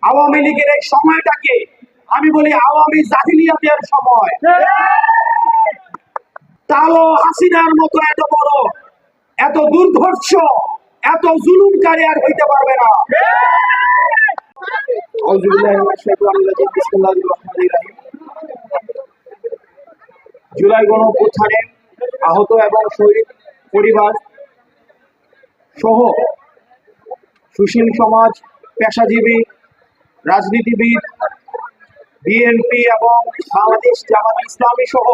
আওয়ামী লীগের এই সময়টাকে আমি বলি আওয়ামী জাহিলিয়াতের সময়। কালো হাসিনার মতো এত বড়, এত দুর্ধর্ষ, এত জুলুমকারী আর হইতে পারবে না। জুলাই গণঅভ্যুত্থানে আহত এবং শহীদ পরিবার সহ সুশীল সমাজ, পেশাজীবী, রাজনীতিবিদ, বিএনপি এবং বাংলাদেশ জামাত ইসলামী সহ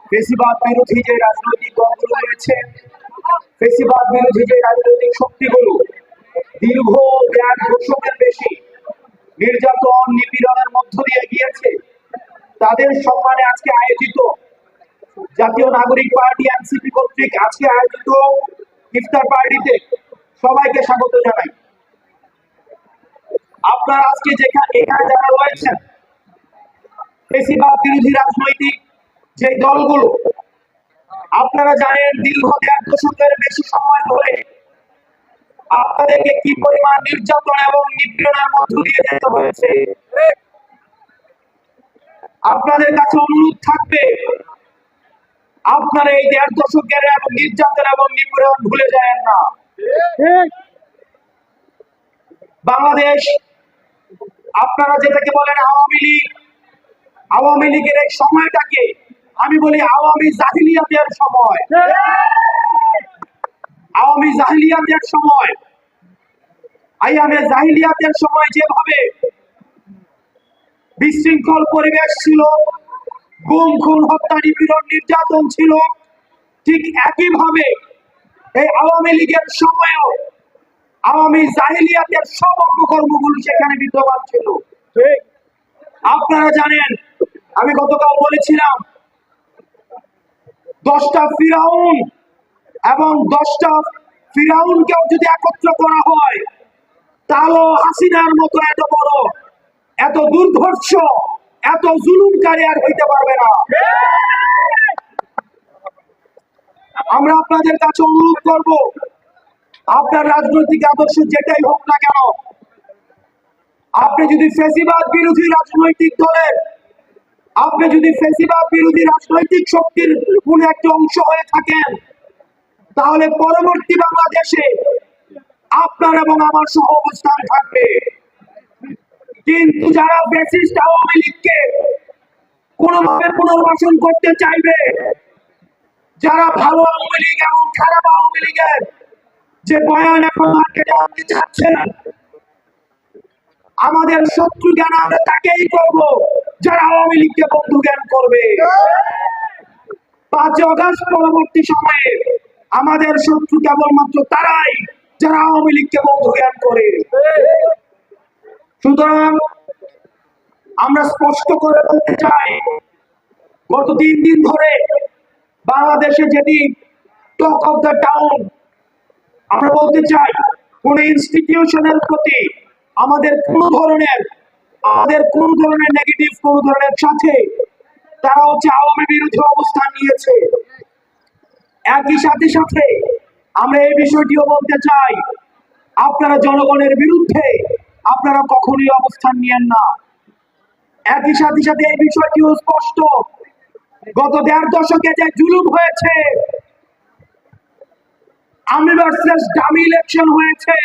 ফেসিবাদ বিরোধী যে রাজনৈতিক দলগুলো রয়েছে, ফেসিবাদ বিরোধী যে রাজনৈতিক শক্তিগুলো দীর্ঘ 1.5 দশকের বেশি নির্যাতন নিপীড়নের মধ্য দিয়ে গিয়েছে, তাদের সম্মানে আজকে আয়োজিত জাতীয় নাগরিক পার্টি এনসিপি কর্তৃক আজকে আয়োজিত ইফতার পার্টিতে সবাইকে স্বাগত জানাই। আপনারা আজকে এখানে যারা রয়েছেন, ফেসিবাদ বিরোধী রাজনৈতিক যে দলগুলো, আপনারা জানেন দীর্ঘ 1.5 দশকের বেশি সময় ধরে আপনাদেরকে কি পরিমাণ নির্যাতন এবং নিপীড়নের মধ্য দিয়ে যেতে হয়েছে। আপনাদের কাছে অনুরোধ থাকবে, আপনারা এই 1.5 দশকের এবং নির্যাতন এবং নিপীড়ন ভুলে যায় না। বাংলাদেশ, আপনারা যেটাকে বলেন আওয়ামী লীগ, আওয়ামী লীগের এই সময়টাকে আমি বলি আওয়ামী জাহিলিয়াতের সময়। আওয়ামী জাহিলিয়াতের সময়, আইয়ামে জাহিলিয়াতের সময় যেভাবে বিশৃঙ্খল পরিবেশ ছিল, গুম খুন হত্যা নিপীড়ন নির্যাতন ছিল, ঠিক একইভাবে এই আওয়ামী লীগের সময়ও আওয়ামী জাহিলিয়াতের সব অপকর্মগুলো সেখানে বিদ্যমান ছিল। আপনারা জানেন, আমি গতকাল বলেছিলাম 10টা ফিরাউন এবং 10টা ফিরাউনকেও যদি একত্র করা হয়, কালো হাসিনার মতো এত বড়, এত দুর্ধর্ষ, এত জুলুমকারী আর হইতে পারবে না। আমরা আপনাদের কাছে অনুরোধ করব, আপনার রাজনৈতিক আদর্শ যেটাই হোক না কেন, আপনি যদি ফেসিবাদ বিরোধী রাজনৈতিক দলের, আপনি যদি ফেসিবাদ বিরোধী রাজনৈতিক শক্তির কোন একটা অংশ হয়ে থাকেন, তাহলে পরবর্তী বাংলাদেশে আপনার এবং আমার সহ অবস্থান থাকবে। কিন্তু যারা ফ্যাসিস্ট আওয়ামী লীগকে কোনোভাবে পুনর্বাসন করতে চাইবে, যারা ভালো আওয়ামী লীগ এবং খারাপ আওয়ামী লীগের যে বয়ান এখন মার্কেটে আনতে চাচ্ছেন, আমাদের শত্রু জ্ঞান আমরা তাকেই করব যারা আওয়ামী লীগকে বন্ধু জ্ঞান করবে। 5 আগস্ট পরবর্তী সময়ে আমাদের শত্রু কেবলমাত্র তারাই যারা আওয়ামী লীগকে বন্ধু জ্ঞান করে। সুতরাং আমরা স্পষ্ট করে বলতে চাই, গত 3 দিন ধরে বাংলাদেশে যেদিন টক অফ দ্য টাউন, আমরা বলতে চাই কোন ইনস্টিটিউশনের প্রতি আমাদের কোন ধরনের নেগেটিভ কোন ধরনের সাথে তারা হচ্ছে আওয়ামী বিরোধী অবস্থান নিয়েছে। একই সাথে সাথে আমরা এই বিষয়টিও বলতে চাই, আপনারা জনগণের বিরুদ্ধে আপনারা কখনোই অবস্থান নিয়েন না। একই সাথে সাথে এই বিষয়টিও স্পষ্ট, গত 1.5 দশকে যে জুলুম হয়েছে, আমি ভার্সেস ডামি ইলেকশন হয়েছে,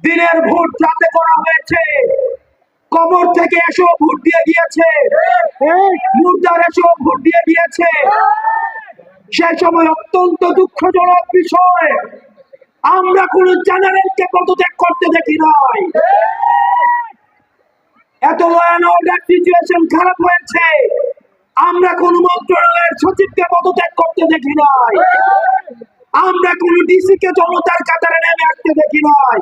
দিনের ভোট রাতে করা হয়েছে, কবর থেকে এসেও ভোট দিয়ে গিয়েছে, মুর্দার এসেও ভোট দিয়ে গিয়েছে। সে সময় অত্যন্ত দুঃখজনক বিষয়, আমরা কোন জেনারেলকে পদত্যাগ করতে দেখি নাই। এত ল অ্যান্ড অর্ডার সিচুয়েশন খারাপ হয়েছে, আমরা কোন মন্ত্রণালয়ের সচিবকে পদত্যাগ করতে দেখি নাই। আমরা কোন ডিসি কে জনতার কাতারে নেমে আসতে দেখি নাই।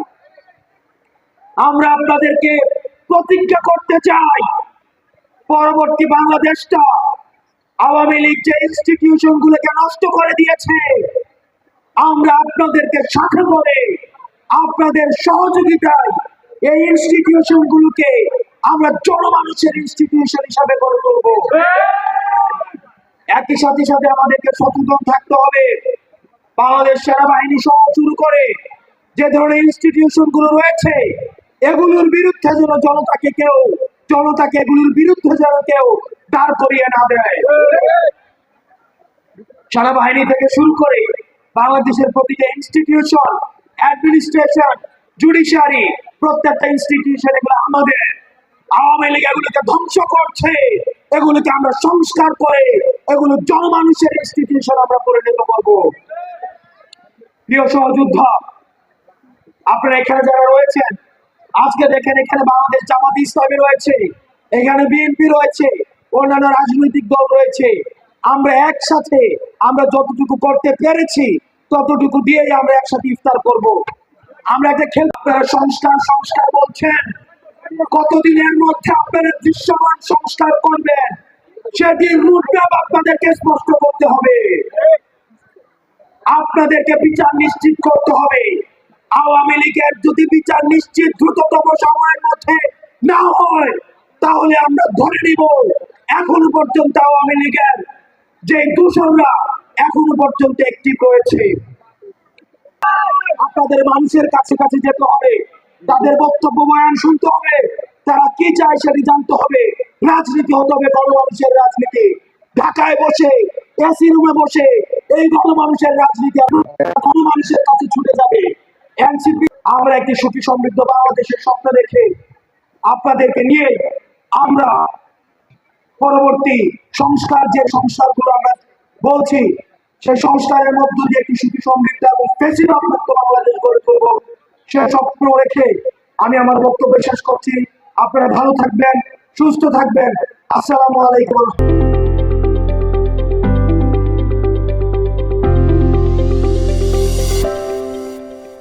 আমরা আপনাদেরকে প্রতিজ্ঞা করতে চাই, পরবর্তী বাংলাদেশটা আওয়ামী লীগ যে ইনস্টিটিউশন গুলোকে নষ্ট করে দিয়েছে, আমরা আপনাদেরকে সাথে করে আপনাদের সহযোগিতায় এই ইনস্টিটিউশন গুলোকে আমরা জনমানুষের ইনস্টিটিউশন হিসাবে গড়ে তুলব। একই সাথে সাথে আমাদেরকে সচেতন থাকতে হবে, বাংলাদেশ সেনাবাহিনী সহ শুরু করে যে ধরনের ইনস্টিটিউশন গুলো রয়েছে এগুলোর বিরুদ্ধে যেন জনতাকে এগুলোর বিরুদ্ধে যেন কেউ দাঁড় করিয়ে না দেয়। সেনাবাহিনী থেকে শুরু করে বাংলাদেশের প্রতিটা ইনস্টিটিউশন, অ্যাডমিনিস্ট্রেশন, জুডিশিয়ারি, প্রত্যেকটা ইনস্টিটিউশন এগুলো আমাদের। আওয়ামী লীগ এগুলোকে ধ্বংস করছে, এগুলোকে আমরা সংস্কার করে এগুলো জনমানুষের ইনস্টিটিউশন আমরা পরিণত করব। প্রিয় সহযোদ্ধা, আপনারা এখানে যারা রয়েছেন, আজকে দেখেন এখানে বাংলাদেশ জামাত ইসলামী রয়েছে, এখানে বিএনপি রয়েছে, অন্যান্য রাজনৈতিক দল রয়েছে। আমরা একসাথে আমরা যতটুকু করতে পেরেছি ততটুকু দিয়েই আমরা একসাথে ইফতার করব। আমরা একটা খেল, আপনারা সংস্কার সংস্কার বলছেন, কতদিনের মধ্যে আপনারা দৃশ্যমান সংস্কার করবেন সেটির রুটম্যাপ আপনাদেরকে স্পষ্ট করতে হবে। আপনাদেরকে বিচার নিশ্চিত করতে হবে। আওয়ামী লীগের যদি বিচার নিশ্চিত দ্রুততম সময়ের মধ্যে না হয় তাহলে আমরা ধরে নিব এখনো পর্যন্ত আওয়ামী লীগের যে দূষণরা এখনো পর্যন্ত অ্যাক্টিভ রয়েছে। আপনাদের মানুষের কাছে কাছে যেতে হবে, তাদের বক্তব্য বয়ান শুনতে হবে, তারা কি চায় সেটি জানতে হবে। রাজনীতি হতে হবে গণমানুষের রাজনীতি। ঢাকায় বসে এসি রুমে বসে এই গণমানুষের রাজনীতি গণমানুষের কাছে ছুটে যাবে। এনসিপি আমরা একটি সুখী সমৃদ্ধ বাংলাদেশের স্বপ্ন দেখে আপনাদেরকে নিয়ে আমরা পরবর্তী সংস্কার, যে সংস্কারগুলো আমরা বলছি সেই সংস্কারের মধ্য দিয়ে একটি সুখী সমৃদ্ধ এবং ফ্যাসিবাদ মুক্ত বাংলাদেশ গড়ে তুলব সে স্বপ্ন রেখে আমি আমার বক্তব্য শেষ করছি। আপনারা ভালো থাকবেন, সুস্থ থাকবেন। আসসালামু আলাইকুম।